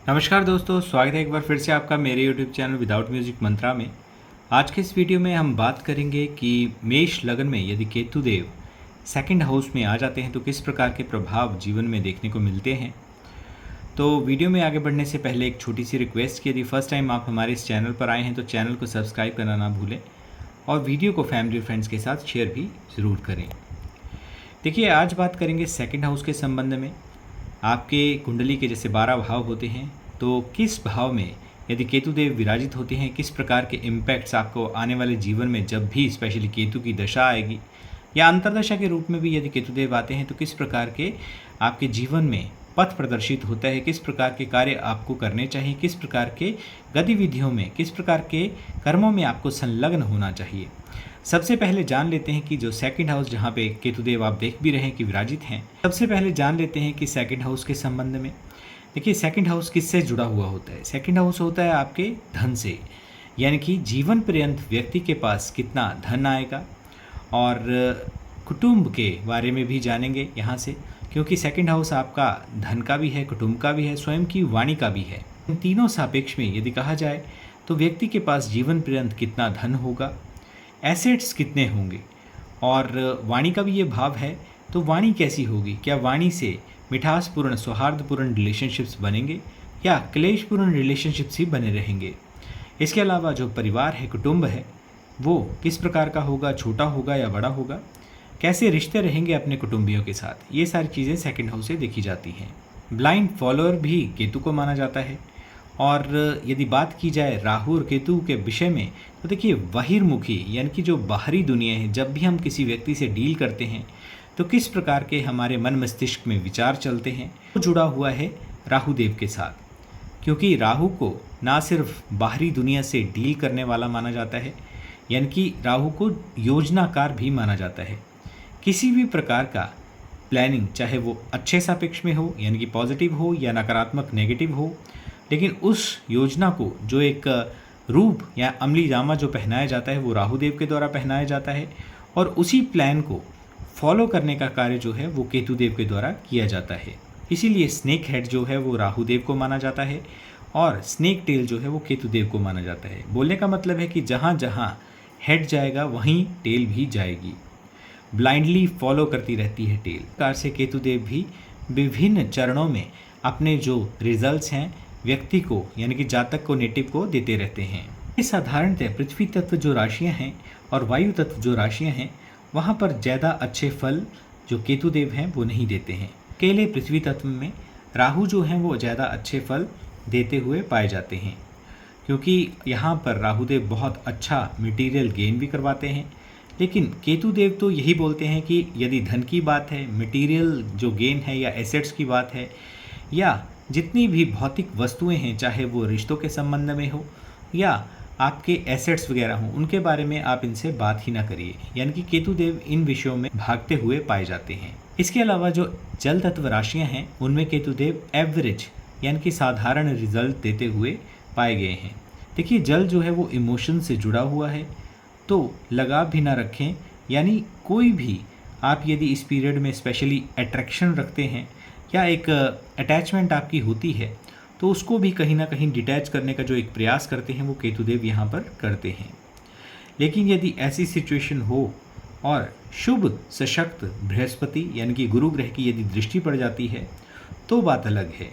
नमस्कार दोस्तों, स्वागत है एक बार फिर से आपका मेरे YouTube चैनल विदाउट म्यूजिक मंत्रा में। आज के इस वीडियो में हम बात करेंगे कि मेष लगन में यदि केतु देव सेकंड हाउस में आ जाते हैं तो किस प्रकार के प्रभाव जीवन में देखने को मिलते हैं। तो वीडियो में आगे बढ़ने से पहले एक छोटी सी रिक्वेस्ट कि यदि फर्स्ट टाइम आप हमारे इस चैनल पर आए हैं तो चैनल को सब्सक्राइब करना ना भूलें और वीडियो को फैमिली और फ्रेंड्स के साथ शेयर भी ज़रूर करें। देखिए, आज बात करेंगे सेकंड हाउस के संबंध में। आपके कुंडली के जैसे 12 भाव होते हैं, तो किस भाव में यदि केतु देव विराजित होते हैं, किस प्रकार के इम्पैक्ट्स आपको आने वाले जीवन में जब भी स्पेशली केतु की दशा आएगी या अंतर्दशा के रूप में भी यदि केतु देव आते हैं तो किस प्रकार के आपके जीवन में पथ प्रदर्शित होता है, किस प्रकार के कार्य आपको करने चाहिए, किस प्रकार के गतिविधियों में, किस प्रकार के कर्मों में आपको संलग्न होना चाहिए। सबसे पहले जान लेते हैं कि जो सेकंड हाउस जहाँ पे केतुदेव आप देख भी रहे हैं कि विराजित हैं, सबसे पहले जान लेते हैं कि सेकंड हाउस के संबंध में। देखिए, सेकंड हाउस किससे जुड़ा हुआ होता है? सेकंड हाउस होता है आपके धन से, यानी कि जीवन पर्यंत व्यक्ति के पास कितना धन आएगा। और कुटुंब के बारे में भी जानेंगे यहाँ से, क्योंकि सेकंड हाउस आपका धन का भी है, कुटुंब का भी है, स्वयं की वाणी का भी है। इन तीनों सापेक्ष में यदि कहा जाए तो व्यक्ति के पास जीवन पर्यंत कितना धन होगा, एसेट्स कितने होंगे, और वाणी का भी ये भाव है तो वाणी कैसी होगी, क्या वाणी से मिठासपूर्ण सौहार्दपूर्ण रिलेशनशिप्स बनेंगे या क्लेशपूर्ण रिलेशनशिप्स ही बने रहेंगे। इसके अलावा जो परिवार है, कुटुंब है, वो किस प्रकार का होगा, छोटा होगा या बड़ा होगा, कैसे रिश्ते रहेंगे अपने कुटुंबियों के साथ, ये सारी चीज़ें सेकंड हाउस से देखी जाती हैं। ब्लाइंड फॉलोअर भी केतु को माना जाता है। और यदि बात की जाए राहु और केतु के विषय में तो देखिए, बहिर्मुखी यानी कि जो बाहरी दुनिया है, जब भी हम किसी व्यक्ति से डील करते हैं तो किस प्रकार के हमारे मन मस्तिष्क में विचार चलते हैं, वो जुड़ा हुआ है राहु देव के साथ। क्योंकि राहु को ना सिर्फ बाहरी दुनिया से डील करने वाला माना जाता है, यानी कि राहु को योजनाकार भी माना जाता है। किसी भी प्रकार का प्लानिंग, चाहे वो अच्छे सापेक्ष में हो यानी कि पॉजिटिव हो या नकारात्मक नेगेटिव हो, लेकिन उस योजना को जो एक रूप या अमली जामा जो पहनाया जाता है वो राहु देव के द्वारा पहनाया जाता है, और उसी प्लान को फॉलो करने का कार्य जो है वो केतु देव के द्वारा किया जाता है। इसीलिए स्नेक हेड जो है वो राहु देव को माना जाता है और स्नेक टेल जो है वो केतु देव को माना जाता है। बोलने का मतलब है कि जहाँ जहाँ हेड जाएगा वहीं टेल भी जाएगी, ब्लाइंडली फॉलो करती रहती है टेल। कार से केतु देव भी विभिन्न चरणों में अपने जो रिजल्ट्स हैं व्यक्ति को यानी कि जातक को, नेटिव को देते रहते हैं। ये साधारणतः पृथ्वी तत्व जो राशियां हैं और वायु तत्व जो राशियां हैं, वहाँ पर ज़्यादा अच्छे फल जो केतु देव हैं वो नहीं देते हैं। अकेले पृथ्वी तत्व में राहु जो हैं वो ज़्यादा अच्छे फल देते हुए पाए जाते हैं, क्योंकि यहाँ पर राहु देव बहुत अच्छा मटेरियल गेन भी करवाते हैं। लेकिन केतु देव तो यही बोलते हैं कि यदि धन की बात है, मटेरियल जो गेन है या एसेट्स की बात है, या जितनी भी भौतिक वस्तुएं हैं, चाहे वो रिश्तों के संबंध में हो या आपके एसेट्स वगैरह हों, उनके बारे में आप इनसे बात ही ना करिए। यानी कि केतु देव इन विषयों में भागते हुए पाए जाते हैं। इसके अलावा जो जल तत्व राशियां हैं उनमें केतु देव एवरेज यानी कि साधारण रिजल्ट देते हुए पाए गए हैं। देखिए, जल जो है वो इमोशन से जुड़ा हुआ है, तो लगाव भी ना रखें। यानी कोई भी आप यदि इस पीरियड में स्पेशली अट्रैक्शन रखते हैं या एक अटैचमेंट आपकी होती है, तो उसको भी कहीं ना कहीं डिटैच करने का जो एक प्रयास करते हैं वो केतुदेव यहाँ पर करते हैं। लेकिन यदि ऐसी सिचुएशन हो और शुभ सशक्त बृहस्पति यानी कि गुरु ग्रह की यदि दृष्टि पड़ जाती है तो बात अलग है।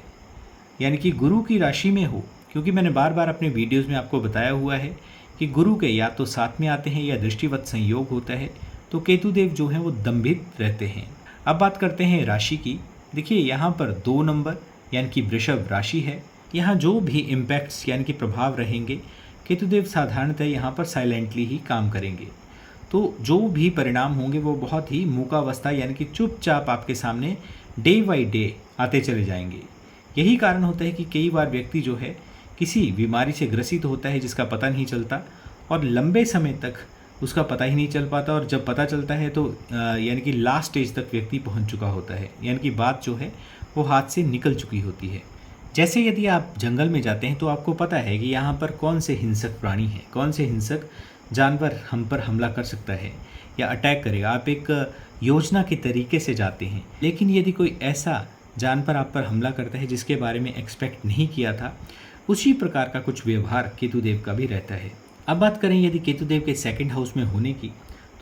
यानी कि गुरु की राशि में हो, क्योंकि मैंने बार बार अपने वीडियोज़ में आपको बताया हुआ है कि गुरु के या तो साथ में आते हैं या दृष्टिवत संयोग होता है, तो केतुदेव जो हैं वो दंभित रहते हैं। अब बात करते हैं राशि की। देखिए, यहाँ पर 2 नंबर यानी कि वृषभ राशि है। यहाँ जो भी इम्पैक्ट्स यानी कि प्रभाव रहेंगे, केतुदेव साधारणतः यहाँ पर साइलेंटली ही काम करेंगे। तो जो भी परिणाम होंगे वो बहुत ही मूकावस्था यानी कि चुपचाप आपके सामने डे बाई डे आते चले जाएंगे। यही कारण होता है कि कई बार व्यक्ति जो है किसी बीमारी से ग्रसित होता है जिसका पता नहीं चलता, और लंबे समय तक उसका पता ही नहीं चल पाता, और जब पता चलता है तो यानी कि लास्ट स्टेज तक व्यक्ति पहुंच चुका होता है, यानी कि बात जो है वो हाथ से निकल चुकी होती है। जैसे यदि आप जंगल में जाते हैं तो आपको पता है कि यहाँ पर कौन से हिंसक प्राणी हैं, कौन से हिंसक जानवर हम पर हमला कर सकता है या अटैक करेगा। आप एक योजना के तरीके से जाते हैं। लेकिन यदि कोई ऐसा जान पर आप पर हमला करता है जिसके बारे में एक्सपेक्ट नहीं किया था, उसी प्रकार का कुछ व्यवहार केतुदेव का भी रहता है। अब बात करें यदि केतुदेव के सेकंड हाउस में होने की,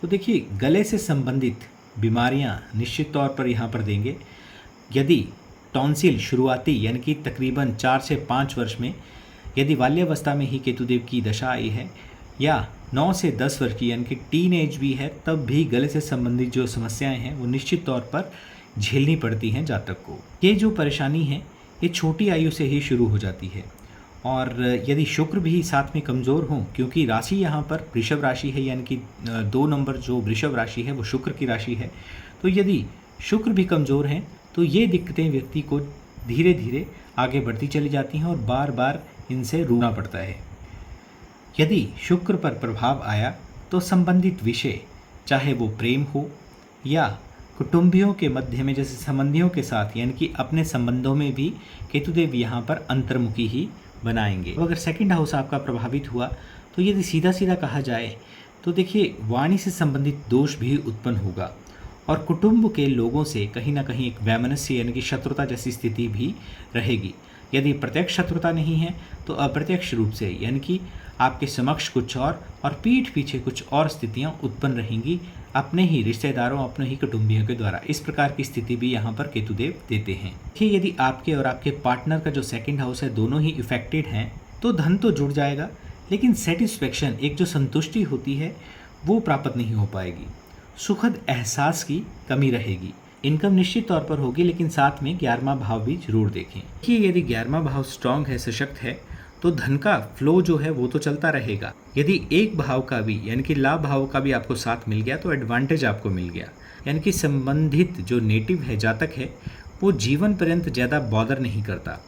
तो देखिए गले से संबंधित बीमारियां निश्चित तौर पर यहाँ पर देंगे। यदि टॉन्सिल शुरुआती यानी कि तकरीबन 4 से 5 वर्ष में, यदि बाल्यावस्था में ही केतुदेव की दशा आई है, या 9 से 10 वर्ष की यानी कि टीन एज भी है, तब भी गले से संबंधित जो समस्याएं हैं वो निश्चित तौर पर झेलनी पड़ती हैं जातक को। ये जो परेशानी है ये छोटी आयु से ही शुरू हो जाती है। और यदि शुक्र भी साथ में कमज़ोर हों, क्योंकि राशि यहाँ पर वृषभ राशि है, यानी कि 2 नंबर जो वृषभ राशि है वो शुक्र की राशि है, तो यदि शुक्र भी कमज़ोर हैं तो ये दिक्कतें व्यक्ति को धीरे धीरे आगे बढ़ती चली जाती हैं और बार बार इनसे रूना पड़ता है। यदि शुक्र पर प्रभाव आया तो संबंधित विषय, चाहे वो प्रेम हो या कुटुंबियों के मध्य में, जैसे संबंधियों के साथ, यानी कि अपने संबंधों में भी केतुदेव यहाँ पर अंतर्मुखी ही बनाएंगे। तो अगर सेकंड हाउस आपका प्रभावित हुआ तो यदि सीधा सीधा कहा जाए तो देखिए वाणी से संबंधित दोष भी उत्पन्न होगा और कुटुंब के लोगों से कहीं ना कहीं एक वैमनस्य यानी कि शत्रुता जैसी स्थिति भी रहेगी। यदि प्रत्यक्ष शत्रुता नहीं है तो अप्रत्यक्ष रूप से, यानी कि आपके समक्ष कुछ और पीठ पीछे कुछ और स्थितियां उत्पन्न रहेंगी अपने ही रिश्तेदारों, अपने ही कुटुंबियों के द्वारा। इस प्रकार की स्थिति भी यहाँ पर केतुदेव देते हैं। देखिए यदि आपके और आपके पार्टनर का जो सेकंड हाउस है दोनों ही इफेक्टेड हैं तो धन तो जुड़ जाएगा, लेकिन सेटिस्फेक्शन, एक जो संतुष्टि होती है वो प्राप्त नहीं हो पाएगी। सुखद एहसास की कमी रहेगी। इनकम निश्चित तौर पर होगी, लेकिन साथ में 11वां भाव भी जरूर देखें। देखिए यदि 11वां भाव स्ट्रांग है, सशक्त है, तो धन का फ्लो जो है वो तो चलता रहेगा। यदि एक भाव का भी यानी कि लाभ भाव का भी आपको साथ मिल गया तो एडवांटेज आपको मिल गया, यानी कि संबंधित जो नेटिव है, जातक है, वो जीवन पर्यंत ज़्यादा बॉदर नहीं करता।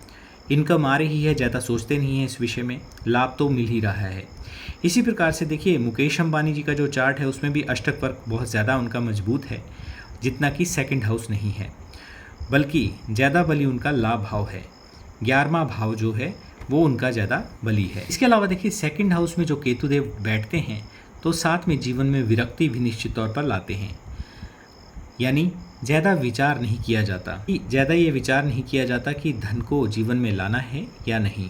इनकम आ रही है, ज़्यादा सोचते नहीं है इस विषय में, लाभ तो मिल ही रहा है। इसी प्रकार से देखिए मुकेश अंबानी जी का जो चार्ट है उसमें भी अष्टक वर्ग बहुत ज़्यादा उनका मजबूत है, जितना कि सेकंड हाउस नहीं है, बल्कि ज़्यादा बली उनका लाभ भाव है। 11वां भाव जो है वो उनका ज़्यादा बली है। इसके अलावा देखिए सेकंड हाउस में जो केतुदेव बैठते हैं तो साथ में जीवन में विरक्ति भी निश्चित तौर पर लाते हैं, यानी ज़्यादा विचार नहीं किया जाता, ज़्यादा ये विचार नहीं किया जाता कि धन को जीवन में लाना है या नहीं।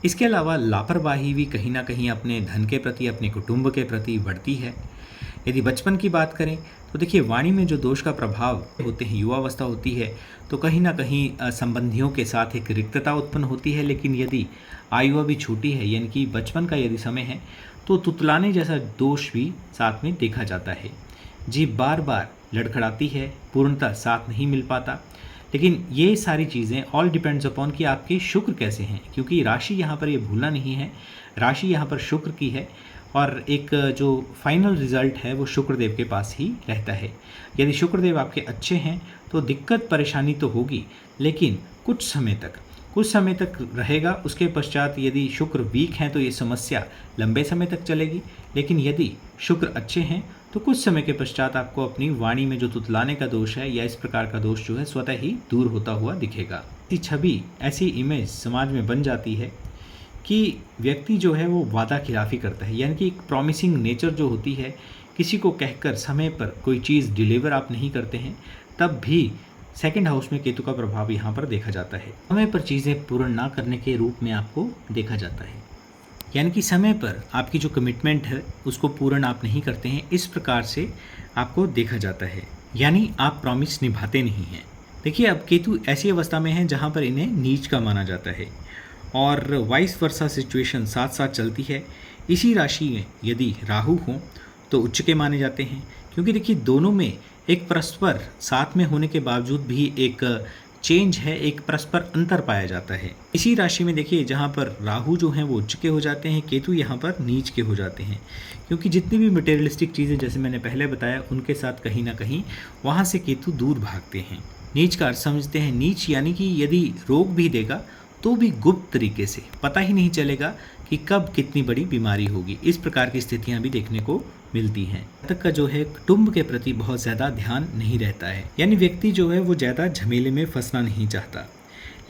इसके अलावा लापरवाही भी कहीं ना कहीं अपने धन के प्रति, अपने कुटुंब के प्रति बढ़ती है। यदि बचपन की बात करें तो देखिए वाणी में जो दोष का प्रभाव होते हैं, युवावस्था होती है तो कहीं ना कहीं संबंधियों के साथ एक रिक्तता उत्पन्न होती है। लेकिन यदि आयु अभी छोटी है, यानी कि बचपन का यदि समय है, तो तुतलाने जैसा दोष भी साथ में देखा जाता है। जीभ बार बार लड़खड़ाती है, पूर्णतः साथ नहीं मिल पाता। लेकिन ये सारी चीज़ें ऑल डिपेंड्स अपॉन कि आपके शुक्र कैसे हैं, क्योंकि राशि यहाँ पर ये भूलना नहीं है, राशि यहाँ पर शुक्र की है और एक जो फाइनल रिजल्ट है वो शुक्रदेव के पास ही रहता है। यदि शुक्रदेव आपके अच्छे हैं तो दिक्कत परेशानी तो होगी, लेकिन कुछ समय तक रहेगा। उसके पश्चात यदि शुक्र वीक हैं तो ये समस्या लंबे समय तक चलेगी। लेकिन यदि शुक्र अच्छे हैं तो कुछ समय के पश्चात आपको अपनी वाणी में जो तुतलाने का दोष है या इस प्रकार का दोष जो है स्वतः ही दूर होता हुआ दिखेगा। ऐसी छवि, ऐसी इमेज समाज में बन जाती है कि व्यक्ति जो है वो वादा खिलाफी करता है, यानी कि एक प्रॉमिसिंग नेचर जो होती है, किसी को कहकर समय पर कोई चीज़ डिलीवर आप नहीं करते हैं, तब भी सेकंड हाउस में केतु का प्रभाव यहाँ पर देखा जाता है। समय पर चीज़ें पूर्ण ना करने के रूप में आपको देखा जाता है, यानी कि समय पर आपकी जो कमिटमेंट है उसको पूर्ण आप नहीं करते हैं, इस प्रकार से आपको देखा जाता है, यानी आप प्रॉमिस निभाते नहीं हैं। देखिए अब केतु ऐसी अवस्था में है जहाँ पर इन्हें नीच का माना जाता है और वाइस वर्सा सिचुएशन साथ साथ चलती है। इसी राशि में यदि राहु हों तो उच्च के माने जाते हैं, क्योंकि देखिए दोनों में एक परस्पर साथ में होने के बावजूद भी एक चेंज है, एक परस्पर अंतर पाया जाता है। इसी राशि में देखिए जहाँ पर राहु जो हैं वो उच्च के हो जाते हैं, केतु यहाँ पर नीच के हो जाते हैं, क्योंकि जितनी भी मटेरियलिस्टिक चीज़ें जैसे मैंने पहले बताया उनके साथ कहीं ना कहीं वहाँ से केतु दूर भागते हैं। नीच का अर्थ समझते हैं, नीच यानी कि यदि रोग भी देगा तो भी गुप्त तरीके से, पता ही नहीं चलेगा कि कब कितनी बड़ी बीमारी होगी। इस प्रकार की स्थितियां भी देखने को मिलती हैं। जातक का जो है कुटुंब के प्रति बहुत ज़्यादा ध्यान नहीं रहता है, यानी व्यक्ति जो है वो ज़्यादा झमेले में फंसना नहीं चाहता।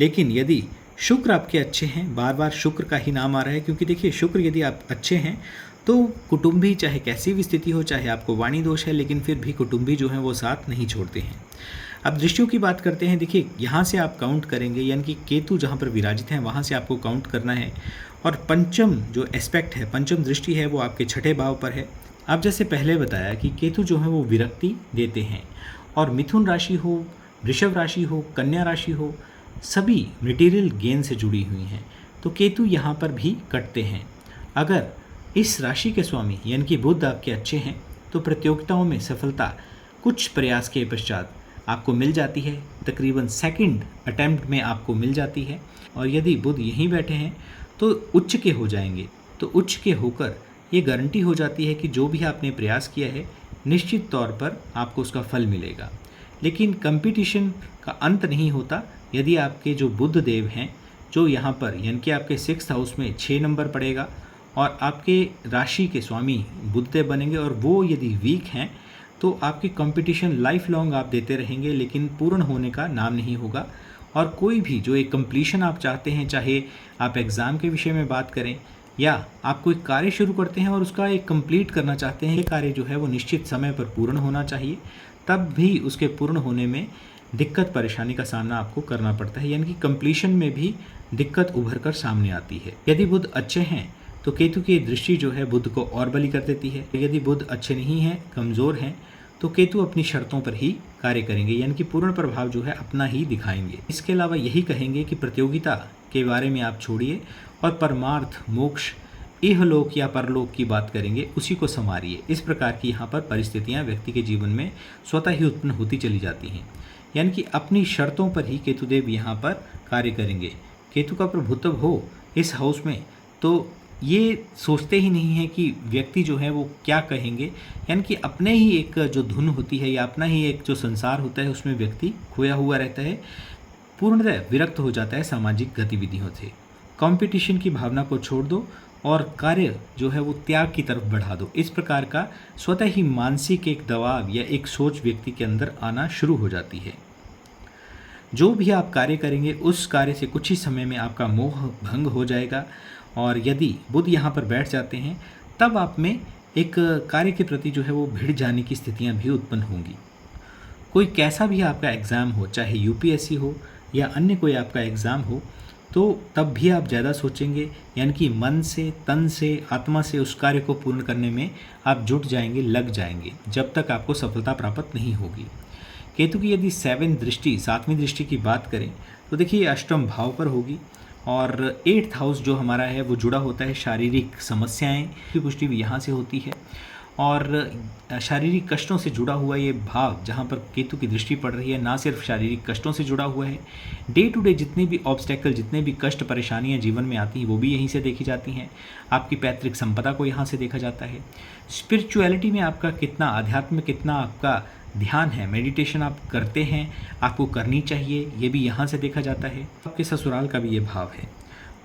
लेकिन यदि शुक्र आपके अच्छे हैं, बार बार शुक्र का ही नाम आ रहा है, क्योंकि देखिए शुक्र यदि आप अच्छे हैं तो कुटुंबी चाहे कैसी भी स्थिति हो, चाहे आपको वाणी दोष है, लेकिन फिर भी कुटुंबी जो हैं वो साथ नहीं छोड़ते हैं। अब दृष्टियों की बात करते हैं। देखिए यहाँ से आप काउंट करेंगे, यानी कि केतु जहाँ पर विराजित हैं वहाँ से आपको काउंट करना है। और पंचम जो एस्पेक्ट है, पंचम दृष्टि है, वो आपके छठे भाव पर है। अब जैसे पहले बताया कि केतु जो है वो विरक्ति देते हैं, और मिथुन राशि हो, वृषभ राशि हो, कन्या राशि हो, सभी मटेरियल गेन से जुड़ी हुई हैं, तो केतु यहाँ पर भी कटते हैं। अगर इस राशि के स्वामी यानी कि बुध आपके अच्छे हैं तो प्रतियोगिताओं में सफलता कुछ प्रयास के पश्चात आपको मिल जाती है, तकरीबन सेकंड अटेम्प्ट में आपको मिल जाती है। और यदि बुध यहीं बैठे हैं तो उच्च के हो जाएंगे, तो उच्च के होकर ये गारंटी हो जाती है कि जो भी आपने प्रयास किया है निश्चित तौर पर आपको उसका फल मिलेगा। लेकिन कंपटीशन का अंत नहीं होता यदि आपके जो बुध देव हैं, जो यहाँ पर यानी कि आपके 6th हाउस में 6 नंबर पड़ेगा और आपके राशि के स्वामी बुध देव बनेंगे, और वो यदि वीक हैं तो आपकी कंपटीशन लाइफ लॉन्ग आप देते रहेंगे, लेकिन पूर्ण होने का नाम नहीं होगा। और कोई भी जो एक कंप्लीशन आप चाहते हैं, चाहे आप एग्ज़ाम के विषय में बात करें या आप कोई कार्य शुरू करते हैं और उसका एक कंप्लीट करना चाहते हैं, ये कार्य जो है वो निश्चित समय पर पूर्ण होना चाहिए, तब भी उसके पूर्ण होने में दिक्कत परेशानी का सामना आपको करना पड़ता है, यानी कि कंप्लीशन में भी दिक्कत उभर कर सामने आती है। यदि बुध अच्छे हैं तो केतु की दृष्टि जो है बुध को और बली कर देती है। यदि बुध अच्छे नहीं हैं, कमज़ोर हैं, तो केतु अपनी शर्तों पर ही कार्य करेंगे, यानी कि पूर्ण प्रभाव जो है अपना ही दिखाएंगे। इसके अलावा यही कहेंगे कि प्रतियोगिता के बारे में आप छोड़िए और परमार्थ, मोक्ष, इहलोक या परलोक की बात करेंगे, उसी को संवारिए। इस प्रकार की यहाँ पर परिस्थितियाँ व्यक्ति के जीवन में स्वतः ही उत्पन्न होती चली जाती हैं, यानी कि अपनी शर्तों पर ही केतुदेव यहाँ पर कार्य करेंगे। केतु का प्रभुत्व हो इस हाउस में तो ये सोचते ही नहीं है कि व्यक्ति जो है वो क्या कहेंगे, यानी कि अपने ही एक जो धुन होती है या अपना ही एक जो संसार होता है उसमें व्यक्ति खोया हुआ रहता है, पूर्णतः विरक्त हो जाता है सामाजिक गतिविधियों से। कंपटीशन की भावना को छोड़ दो और कार्य जो है वो त्याग की तरफ बढ़ा दो। इस प्रकार का स्वतः ही मानसिक एक दबाव या एक सोच व्यक्ति के अंदर आना शुरू हो जाती है। जो भी आप कार्य करेंगे उस कार्य से कुछ ही समय में आपका मोह भंग हो जाएगा, और यदि बुध यहाँ पर बैठ जाते हैं तब आप में एक कार्य के प्रति जो है वो भिड़ जाने की स्थितियाँ भी उत्पन्न होंगी। कोई कैसा भी आपका एग्ज़ाम हो, चाहे यूपीएससी हो या अन्य कोई आपका एग्ज़ाम हो, तो तब भी आप ज़्यादा सोचेंगे, यानी कि मन से, तन से, आत्मा से उस कार्य को पूर्ण करने में आप जुट जाएंगे, लग जाएंगे, जब तक आपको सफलता प्राप्त नहीं होगी। केतु की यदि 7वीं दृष्टि की बात करें तो देखिए अष्टम भाव पर होगी, और 8th हाउस जो हमारा है वो जुड़ा होता है शारीरिक समस्याएं की पुष्टि भी यहाँ से होती है, और शारीरिक कष्टों से जुड़ा हुआ ये भाव जहाँ पर केतु की दृष्टि पड़ रही है, ना सिर्फ शारीरिक कष्टों से जुड़ा हुआ है, डे टू डे जितने भी ऑब्स्टेकल, जितने भी कष्ट परेशानियाँ जीवन में आती हैं वो भी यहीं से देखी जाती हैं। आपकी पैतृक संपदा को यहाँ से देखा जाता है। स्पिरिचुअलिटी में आपका कितना अध्यात्म में कितना आपका ध्यान है, मेडिटेशन आप करते हैं, आपको करनी चाहिए, ये भी यहाँ से देखा जाता है। आपके ससुराल का भी ये भाव है।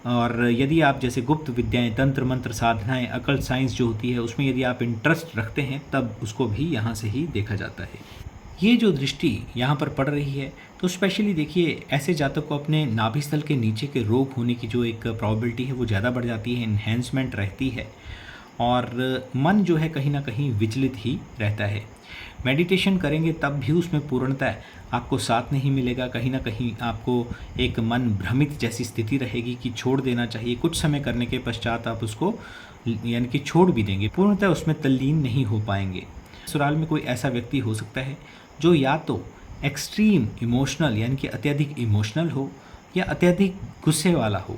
और यदि आप जैसे गुप्त विद्याएं, तंत्र मंत्र साधनाएं, अकल्ट साइंस जो होती है उसमें यदि आप इंटरेस्ट रखते हैं तब उसको भी यहाँ से ही देखा जाता है। ये जो दृष्टि यहाँ पर पड़ रही है तो स्पेशली देखिए ऐसे जातक को अपने नाभि स्थल के नीचे के रोग होने की जो एक प्रॉबिलिटी है वो ज़्यादा बढ़ जाती है, इन्हेंसमेंट रहती है, और मन जो है कहीं ना कहीं विचलित ही रहता है। मेडिटेशन करेंगे तब भी उसमें पूर्णता आपको साथ नहीं मिलेगा, कहीं ना कहीं आपको एक मन भ्रमित जैसी स्थिति रहेगी कि छोड़ देना चाहिए। कुछ समय करने के पश्चात आप उसको यानी कि छोड़ भी देंगे, पूर्णतः उसमें तल्लीन नहीं हो पाएंगे। ससुराल में कोई ऐसा व्यक्ति हो सकता है जो या तो एक्सट्रीम इमोशनल यानी कि अत्यधिक इमोशनल हो या अत्यधिक गुस्से वाला हो,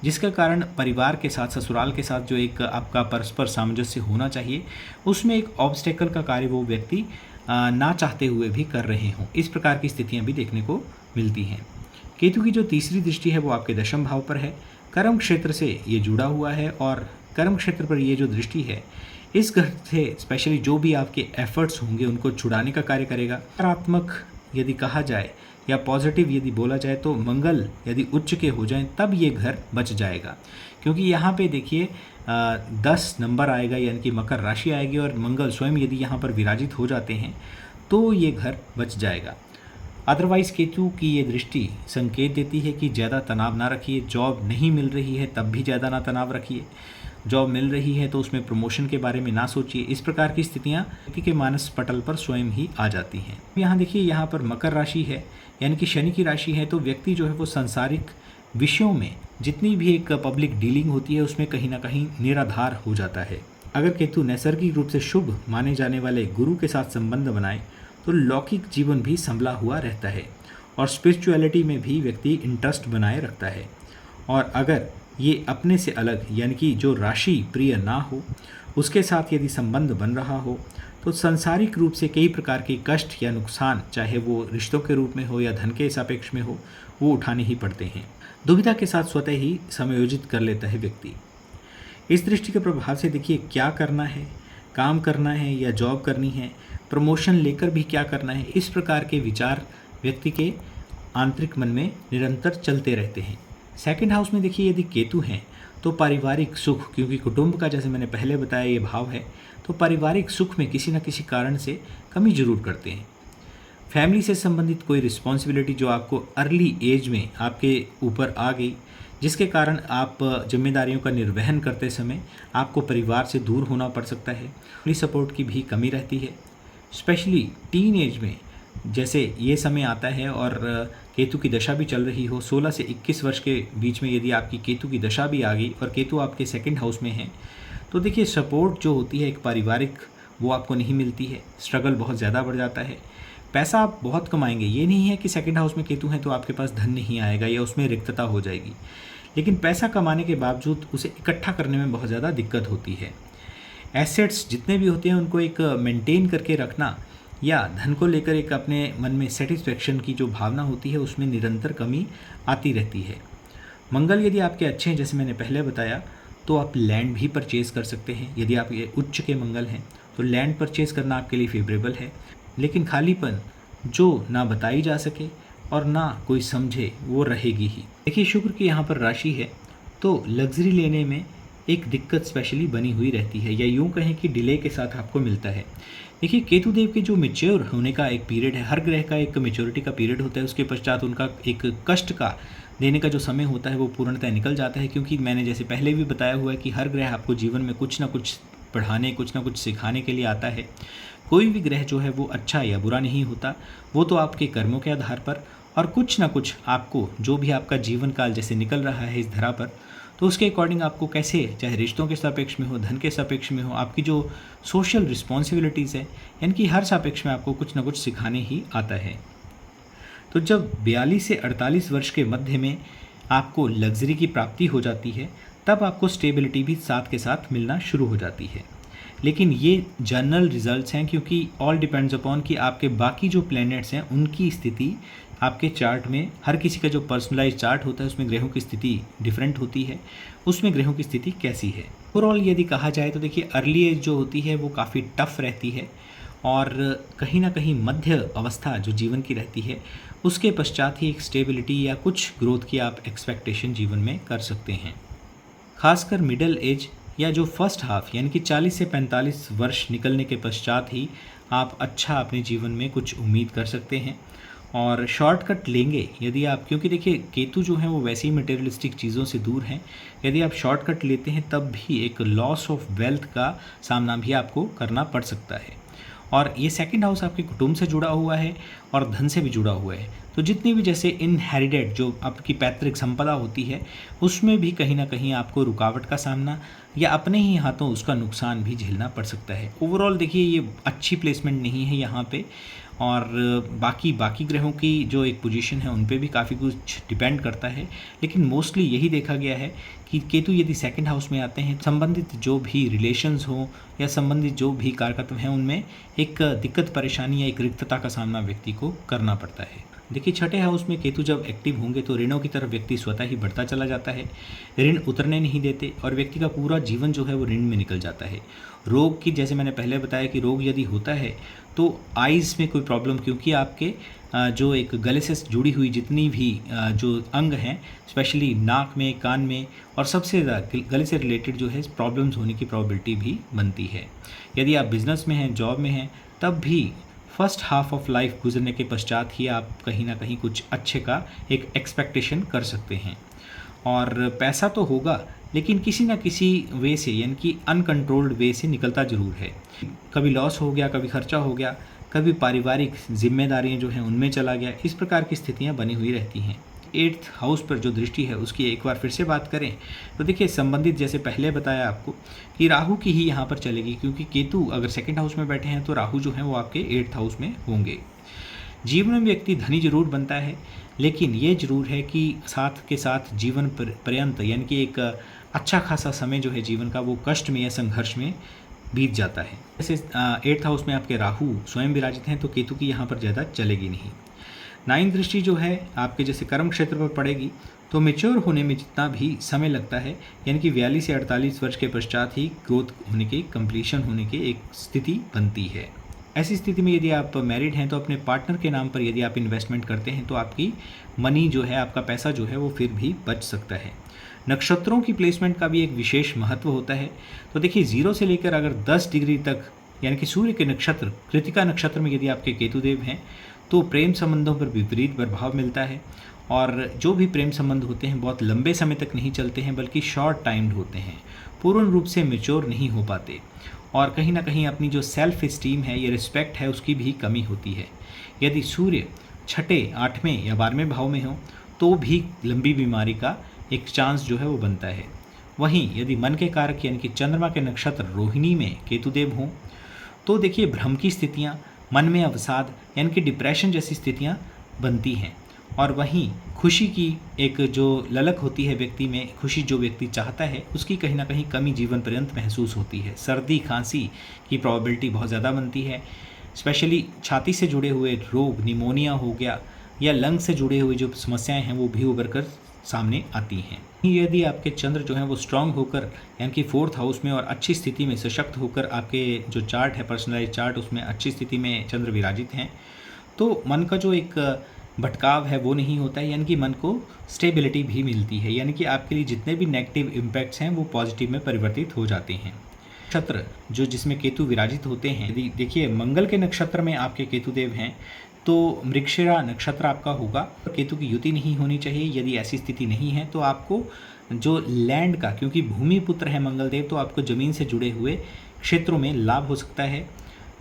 जिसका कारण परिवार के साथ, ससुराल के साथ जो एक आपका परस्पर सामंजस्य होना चाहिए उसमें एक ऑब्स्टेकल का कार्य वो व्यक्ति ना चाहते हुए भी कर रहे हों। इस प्रकार की स्थितियां भी देखने को मिलती हैं। केतु की जो तीसरी दृष्टि है वो आपके दशम भाव पर है, कर्म क्षेत्र से ये जुड़ा हुआ है, और कर्म क्षेत्र पर ये जो दृष्टि है इस घर से स्पेशली जो भी आपके एफर्ट्स होंगे उनको छुड़ाने का कार्य करेगा। सकारात्मक यदि कहा जाए या पॉजिटिव यदि बोला जाए तो मंगल यदि उच्च के हो जाएं तब ये घर बच जाएगा, क्योंकि यहाँ पे देखिए 10 नंबर आएगा, यानी कि मकर राशि आएगी, और मंगल स्वयं यदि यहाँ पर विराजित हो जाते हैं तो ये घर बच जाएगा। अदरवाइज़ केतु की ये दृष्टि संकेत देती है कि ज़्यादा तनाव ना रखिए, जॉब नहीं मिल रही है तब भी ज़्यादा ना तनाव रखिए, जॉब मिल रही है तो उसमें प्रमोशन के बारे में ना सोचिए। इस प्रकार की स्थितियाँ व्यक्ति के मानस पटल पर स्वयं ही आ जाती हैं। यहाँ देखिए, यहाँ पर मकर राशि है, यानी कि शनि की राशि है, तो व्यक्ति जो है वो सांसारिक विषयों में जितनी भी एक पब्लिक डीलिंग होती है उसमें कहीं ना कहीं निराधार हो जाता है। अगर केतु नैसर्गिक रूप से शुभ माने जाने वाले गुरु के साथ संबंध बनाए तो लौकिक जीवन भी संभला हुआ रहता है और स्पिरिचुअलिटी में भी व्यक्ति इंटरेस्ट बनाए रखता है। और अगर ये अपने से अलग यानी कि जो राशि प्रिय ना हो उसके साथ यदि संबंध बन रहा हो तो सांसारिक रूप से कई प्रकार के कष्ट या नुकसान, चाहे वो रिश्तों के रूप में हो या धन के सापेक्ष में हो, वो उठाने ही पड़ते हैं। दुविधा के साथ स्वतः ही समायोजित कर लेता है व्यक्ति। इस दृष्टि के प्रभाव से देखिए, क्या करना है, काम करना है या जॉब करनी है, प्रमोशन लेकर भी क्या करना है, इस प्रकार के विचार व्यक्ति के आंतरिक मन में निरंतर चलते रहते हैं। सेकंड हाउस में देखिए, यदि केतु हैं तो पारिवारिक सुख, क्योंकि कुटुंब का जैसे मैंने पहले बताया ये भाव है, तो पारिवारिक सुख में किसी न किसी कारण से कमी जरूर करते हैं। फैमिली से संबंधित कोई रिस्पॉन्सिबिलिटी जो आपको अर्ली एज में आपके ऊपर आ गई, जिसके कारण आप जिम्मेदारियों का निर्वहन करते समय आपको परिवार से दूर होना पड़ सकता है। फैमिली सपोर्ट की भी कमी रहती है, स्पेशली टीन एज में जैसे ये समय आता है और केतु की दशा भी चल रही हो। 16 से 21 वर्ष के बीच में यदि आपकी केतु की दशा भी आ गई और केतु आपके सेकंड हाउस में है तो देखिए, सपोर्ट जो होती है एक पारिवारिक, वो आपको नहीं मिलती है। स्ट्रगल बहुत ज़्यादा बढ़ जाता है। पैसा आप बहुत कमाएंगे, ये नहीं है कि सेकंड हाउस में केतु है तो आपके पास धन नहीं आएगा या उसमें रिक्तता हो जाएगी, लेकिन पैसा कमाने के बावजूद उसे इकट्ठा करने में बहुत ज़्यादा दिक्कत होती है। एसेट्स जितने भी होते हैं उनको एक मेंटेन करके रखना या धन को लेकर एक अपने मन में सेटिस्फेक्शन की जो भावना होती है उसमें निरंतर कमी आती रहती है। मंगल यदि आपके अच्छे हैं, जैसे मैंने पहले बताया, तो आप लैंड भी परचेज़ कर सकते हैं। यदि आप ये उच्च के मंगल हैं तो लैंड परचेज़ करना आपके लिए फेवरेबल है। लेकिन खालीपन जो ना बताई जा सके और ना कोई समझे वो रहेगी ही। देखिए, शुक्र की यहाँ पर राशि है तो लग्जरी लेने में एक दिक्कत स्पेशली बनी हुई रहती है, या यूँ कहें कि डिले के साथ आपको मिलता है। देखिए, केतु देव के जो मेच्योर होने का एक पीरियड है, हर ग्रह का एक मेच्योरिटी का पीरियड होता है, उसके पश्चात उनका एक कष्ट का देने का जो समय होता है वो पूर्णतः निकल जाता है। क्योंकि मैंने जैसे पहले भी बताया हुआ है कि हर ग्रह आपको जीवन में कुछ ना कुछ पढ़ाने, कुछ ना कुछ सिखाने के लिए आता है। कोई भी ग्रह जो है वो अच्छा या बुरा नहीं होता, वो तो आपके कर्मों के आधार पर और कुछ ना कुछ आपको जो भी आपका जीवन काल जैसे निकल रहा है इस धरा पर, तो उसके अकॉर्डिंग आपको कैसे, चाहे रिश्तों के सापेक्ष में हो, धन के सापेक्ष में हो, आपकी जो सोशल रिस्पॉन्सिबिलिटीज़ है, यानी कि हर सापेक्ष में आपको कुछ ना कुछ सिखाने ही आता है। तो जब 42 से 48 वर्ष के मध्य में आपको लग्जरी की प्राप्ति हो जाती है, तब आपको स्टेबिलिटी भी साथ के साथ मिलना शुरू हो जाती है। लेकिन ये जनरल रिजल्ट्स हैं, क्योंकि ऑल डिपेंड्स अपॉन कि आपके बाकी जो प्लैनेट्स हैं उनकी स्थिति आपके चार्ट में, हर किसी का जो पर्सनलाइज चार्ट होता है उसमें ग्रहों की स्थिति डिफरेंट होती है, उसमें ग्रहों की स्थिति कैसी है। ओवरऑल यदि कहा जाए तो देखिए, अर्ली एज जो होती है वो काफ़ी टफ रहती है और कहीं ना कहीं मध्य अवस्था जो जीवन की रहती है उसके पश्चात ही एक स्टेबिलिटी या कुछ ग्रोथ की आप एक्सपेक्टेशन जीवन में कर सकते हैं। खासकर मिडल एज या जो फर्स्ट हाफ यानी कि 40 से 45 वर्ष निकलने के पश्चात ही आप अच्छा अपने जीवन में कुछ उम्मीद कर सकते हैं और शॉर्टकट लेंगे यदि आप, क्योंकि देखिए केतु जो है वो वैसे ही मटेरियलिस्टिक चीज़ों से दूर हैं। यदि आप शॉर्टकट लेते हैं तब भी एक लॉस ऑफ वेल्थ का सामना भी आपको करना पड़ सकता है। और ये सेकंड हाउस आपके कुटुंब से जुड़ा हुआ है और धन से भी जुड़ा हुआ है, तो जितनी भी जैसे इनहेरिटेड जो आपकी पैतृक संपदा होती है उसमें भी कहीं ना कहीं आपको रुकावट का सामना या अपने ही हाथों उसका नुकसान भी झेलना पड़ सकता है। ओवरऑल देखिए, ये अच्छी प्लेसमेंट नहीं है यहाँ पे, और बाकी ग्रहों की जो एक पोजीशन है उन पे भी काफ़ी कुछ डिपेंड करता है। लेकिन मोस्टली यही देखा गया है कि केतु यदि सेकंड हाउस में आते हैं, संबंधित जो भी रिलेशंस हो या संबंधित जो भी कारकत्व हैं उनमें एक दिक्कत, परेशानी या एक रिक्तता का सामना व्यक्ति को करना पड़ता है। देखिए, छठे हाउस में केतु जब एक्टिव होंगे तो ऋणों की तरफ व्यक्ति स्वतः ही बढ़ता चला जाता है, ऋण उतरने नहीं देते और व्यक्ति का पूरा जीवन जो है वो ऋण में निकल जाता है। रोग की, जैसे मैंने पहले बताया कि रोग यदि होता है तो आइज़ में कोई प्रॉब्लम, क्योंकि आपके जो एक गले से जुड़ी हुई जितनी भी जो अंग हैं, स्पेशली नाक में, कान में, और सबसे ज़्यादा गले से रिलेटेड जो है प्रॉब्लम्स होने की प्रॉबिलिटी भी बनती है। यदि आप बिज़नेस में हैं, जॉब में हैं, तब भी फर्स्ट हाफ ऑफ लाइफ गुजरने के पश्चात ही आप कहीं ना कहीं कुछ अच्छे का एक एक्सपेक्टेशन कर सकते हैं। और पैसा तो होगा, लेकिन किसी ना किसी वे से यानी कि अनकंट्रोल्ड वे से निकलता ज़रूर है। कभी लॉस हो गया, कभी खर्चा हो गया, कभी पारिवारिक जिम्मेदारियां जो हैं उनमें चला गया, इस प्रकार की स्थितियां बनी हुई रहती हैं। 8th हाउस पर जो दृष्टि है उसकी एक बार फिर से बात करें तो देखिए संबंधित, जैसे पहले बताया आपको कि राहु की ही यहाँ पर चलेगी, क्योंकि केतु अगर 2nd हाउस में बैठे हैं तो राहु जो है वो आपके 8th हाउस में होंगे। जीवन में व्यक्ति धनी जरूर बनता है, लेकिन ये जरूर है कि साथ के साथ जीवन पर्यंत यानी कि एक अच्छा खासा समय जो है जीवन का वो कष्ट में या संघर्ष में बीत जाता है। जैसे 8th हाउस में आपके राहु स्वयं विराजित हैं तो केतु की यहाँ पर ज़्यादा चलेगी नहीं। 9th दृष्टि जो है आपके जैसे कर्म क्षेत्र पर पड़ेगी तो मेच्योर होने में जितना भी समय लगता है यानी कि 42 से 48 वर्ष के पश्चात ही ग्रोथ होने के, कंप्लीशन होने की एक स्थिति बनती है। ऐसी स्थिति में यदि आप मैरिड हैं तो अपने पार्टनर के नाम पर यदि आप इन्वेस्टमेंट करते हैं तो आपकी मनी जो है, आपका पैसा जो है वो फिर भी बच सकता है। नक्षत्रों की प्लेसमेंट का भी एक विशेष महत्व होता है। तो देखिए 0 से लेकर अगर 10 डिग्री तक यानी कि सूर्य के नक्षत्र कृतिका नक्षत्र में यदि आपके केतुदेव हैं तो प्रेम संबंधों पर विपरीत प्रभाव मिलता है, और जो भी प्रेम संबंध होते हैं बहुत लंबे समय तक नहीं चलते हैं बल्कि शॉर्ट टाइम्ड होते हैं, पूर्ण रूप से मैच्योर नहीं हो पाते, और कहीं ना कहीं अपनी जो सेल्फ इस्टीम है या रिस्पेक्ट है उसकी भी कमी होती है। यदि सूर्य 6, 8वें या 12वें भाव में हो तो भी लंबी बीमारी का एक चांस जो है वो बनता है। वहीं यदि मन के कारक यानी कि चंद्रमा के नक्षत्र रोहिणी में केतुदेव हों तो देखिए भ्रम की स्थितियाँ, मन में अवसाद यानी कि डिप्रेशन जैसी स्थितियाँ बनती हैं, और वहीं खुशी की एक जो ललक होती है व्यक्ति में, खुशी जो व्यक्ति चाहता है उसकी कहीं ना कहीं कमी जीवन पर्यंत महसूस होती है। सर्दी खांसी की प्रोबेबिलिटी बहुत ज़्यादा बनती है, स्पेशली छाती से जुड़े हुए रोग, निमोनिया हो गया या लंग से जुड़े हुए जो समस्याएं हैं वो भी उभर कर सामने आती हैं। यदि आपके चंद्र जो है वो स्ट्रांग होकर यानी कि 4th हाउस में और अच्छी स्थिति में सशक्त होकर आपके जो चार्ट है, पर्सनलाइज चार्ट, उसमें अच्छी स्थिति में चंद्र विराजित हैं तो मन का जो एक भटकाव है वो नहीं होता है, यानी कि मन को स्टेबिलिटी भी मिलती है, यानी कि आपके लिए जितने भी नेगेटिव इम्पैक्ट्स हैं वो पॉजिटिव में परिवर्तित हो जाते हैं। नक्षत्र जो जिसमें केतु विराजित होते हैं, यदि देखिए मंगल के नक्षत्र में आपके केतुदेव हैं तो मृगशिरा नक्षत्र आपका होगा। केतु की युति नहीं होनी चाहिए। यदि ऐसी स्थिति नहीं है तो आपको जो लैंड का, क्योंकि भूमि पुत्र है मंगलदेव, तो आपको ज़मीन से जुड़े हुए क्षेत्रों में लाभ हो सकता है।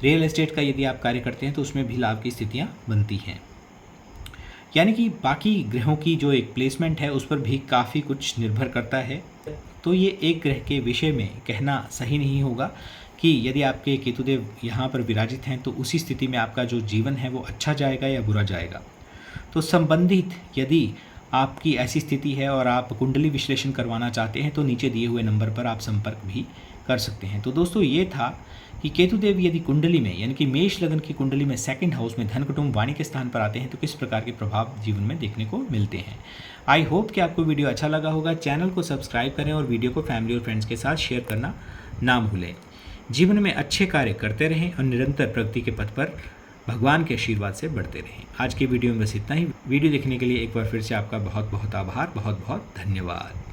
रियल एस्टेट का यदि आप कार्य करते हैं तो उसमें भी लाभ की स्थितियाँ बनती हैं। यानी कि बाकी ग्रहों की जो एक प्लेसमेंट है उस पर भी काफ़ी कुछ निर्भर करता है। तो ये एक ग्रह के विषय में कहना सही नहीं होगा कि यदि आपके केतुदेव यहाँ पर विराजित हैं तो उसी स्थिति में आपका जो जीवन है वो अच्छा जाएगा या बुरा जाएगा। तो संबंधित यदि आपकी ऐसी स्थिति है और आप कुंडली विश्लेषण करवाना चाहते हैं तो नीचे दिए हुए नंबर पर आप संपर्क भी कर सकते हैं। तो दोस्तों ये था कि केतुदेव यदि कुंडली में यानी कि मेष लगन की कुंडली में 2nd हाउस में धन कुटुंब वाणी के स्थान पर आते हैं तो किस प्रकार के प्रभाव जीवन में देखने को मिलते हैं। आई होप कि आपको वीडियो अच्छा लगा होगा। चैनल को सब्सक्राइब करें और वीडियो को फैमिली और फ्रेंड्स के साथ शेयर करना ना भूलें। जीवन में अच्छे कार्य करते रहें और निरंतर प्रगति के पथ पर भगवान के आशीर्वाद से बढ़ते रहें। आज के वीडियो में बस इतना ही। वीडियो देखने के लिए एक बार फिर से आपका बहुत बहुत आभार, बहुत बहुत धन्यवाद।